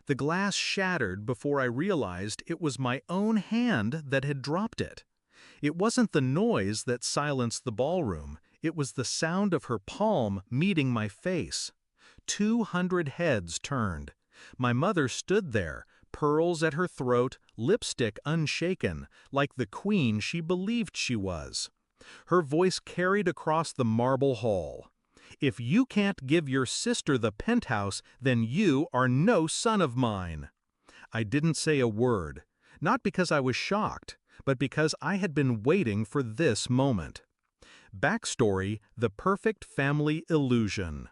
The glass shattered before I realized it was my own hand that had dropped it. It wasn't the noise that silenced the ballroom, it was the sound of her palm meeting my face. 200 heads turned. My mother stood there, pearls at her throat, lipstick unshaken, like the queen she believed she was. Her voice carried across the marble hall. "If you can't give your sister the penthouse, then you are no son of mine." I didn't say a word, not because I was shocked, but because I had been waiting for this moment. Backstory: the perfect family illusion.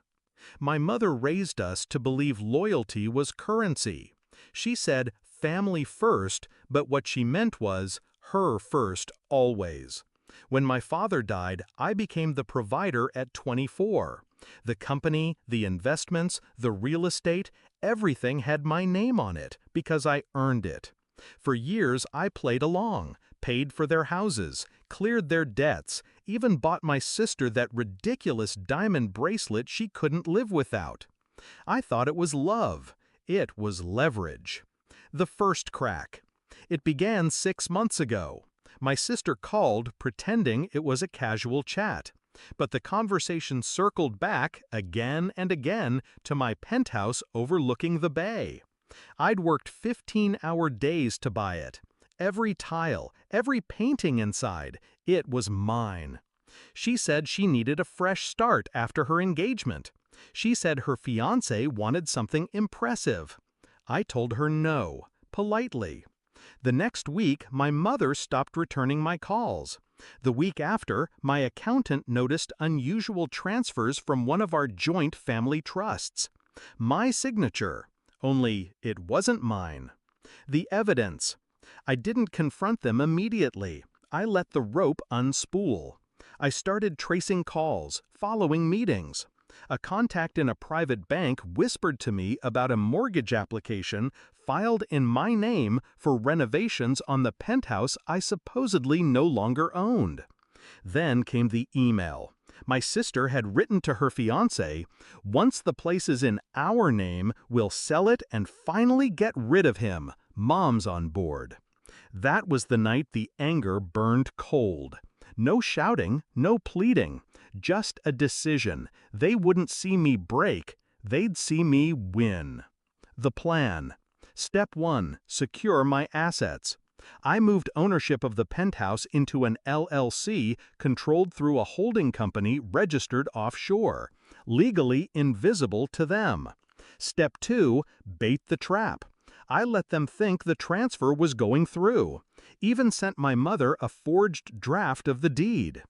My mother raised us to believe loyalty was currency. She said family first, but what she meant was her first always. When my father died, I became the provider at 24. The company, the investments, the real estate, everything had my name on it because I earned it. For years I played along, paid for their houses, cleared their debts, even bought my sister that ridiculous diamond bracelet she couldn't live without. I thought it was love. It was leverage. The first crack. It began 6 months ago. My sister called, pretending it was a casual chat. But the conversation circled back, again and again, to my penthouse overlooking the bay. I'd worked 15-hour days to buy it. Every tile, every painting inside, it was mine. She said she needed a fresh start after her engagement. She said her fiancé wanted something impressive. I told her no, politely. The next week, my mother stopped returning my calls. The week after, my accountant noticed unusual transfers from one of our joint family trusts. My signature, only it wasn't mine. The evidence. I didn't confront them immediately. I let the rope unspool. I started tracing calls, following meetings. A contact in a private bank whispered to me about a mortgage application filed in my name for renovations on the penthouse I supposedly no longer owned. Then came the email. My sister had written to her fiancé, "Once the place is in our name, we'll sell it and finally get rid of him. Mom's on board." That was the night the anger burned cold. No shouting, no pleading, just a decision. They wouldn't see me break, they'd see me win. The plan. Step 1. Secure my assets. I moved ownership of the penthouse into an LLC controlled through a holding company registered offshore, legally invisible to them. Step 2. Bait the trap. I let them think the transfer was going through. Even sent my mother a forged draft of the deed.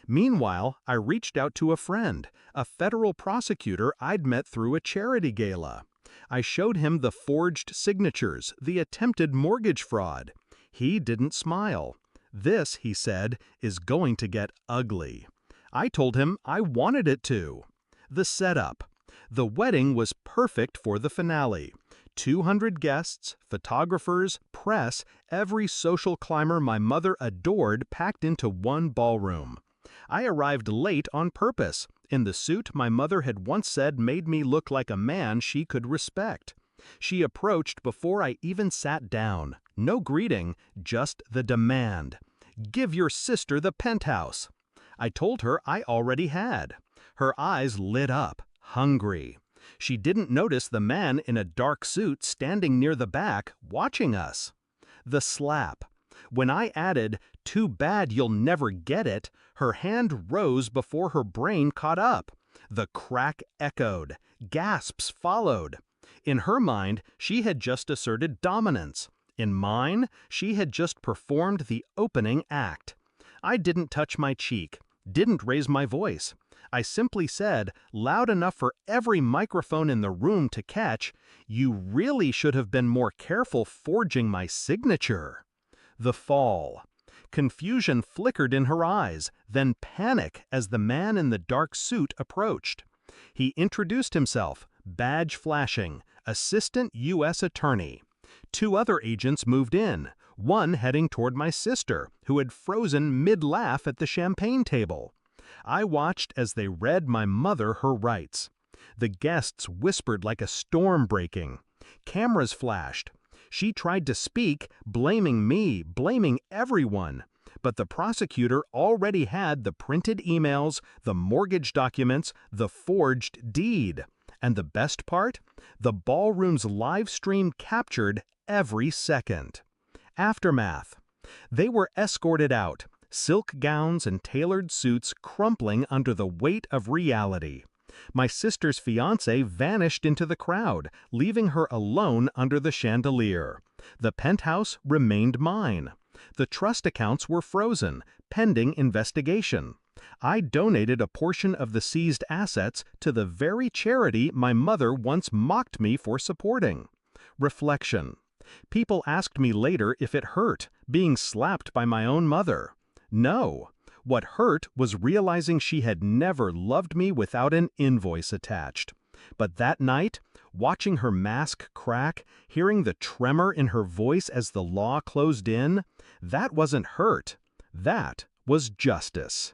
Meanwhile, I reached out to a friend, a federal prosecutor I'd met through a charity gala. I showed him the forged signatures, the attempted mortgage fraud. He didn't smile. "This," he said, "is going to get ugly." I told him I wanted it to. The setup. The wedding was perfect for the finale. 200 guests, photographers, press, every social climber my mother adored packed into one ballroom. I arrived late on purpose, in the suit my mother had once said made me look like a man she could respect. She approached before I even sat down. No greeting, just the demand. "Give your sister the penthouse." I told her I already had. Her eyes lit up, hungry. She didn't notice the man in a dark suit standing near the back, watching us. The slap. When I added, "Too bad you'll never get it," her hand rose before her brain caught up. The crack echoed. Gasps followed. In her mind, she had just asserted dominance. In mine, she had just performed the opening act. I didn't touch my cheek, didn't raise my voice. I simply said, loud enough for every microphone in the room to catch, "You really should have been more careful forging my signature." The fall. Confusion flickered in her eyes, then panic as the man in the dark suit approached. He introduced himself, badge flashing, Assistant U.S. Attorney. 2 other agents moved in, one heading toward my sister, who had frozen mid-laugh at the champagne table. I watched as they read my mother her rights. The guests whispered like a storm breaking. Cameras flashed. She tried to speak, blaming me, blaming everyone. But the prosecutor already had the printed emails, the mortgage documents, the forged deed. And the best part? The ballroom's live stream captured every second. Aftermath. They were escorted out, silk gowns and tailored suits crumpling under the weight of reality. My sister's fiancé vanished into the crowd, leaving her alone under the chandelier. The penthouse remained mine. The trust accounts were frozen, pending investigation. I donated a portion of the seized assets to the very charity my mother once mocked me for supporting. Reflection. People asked me later if it hurt, being slapped by my own mother. No. What hurt was realizing she had never loved me without an invoice attached. But that night, watching her mask crack, hearing the tremor in her voice as the law closed in, that wasn't hurt. That was justice.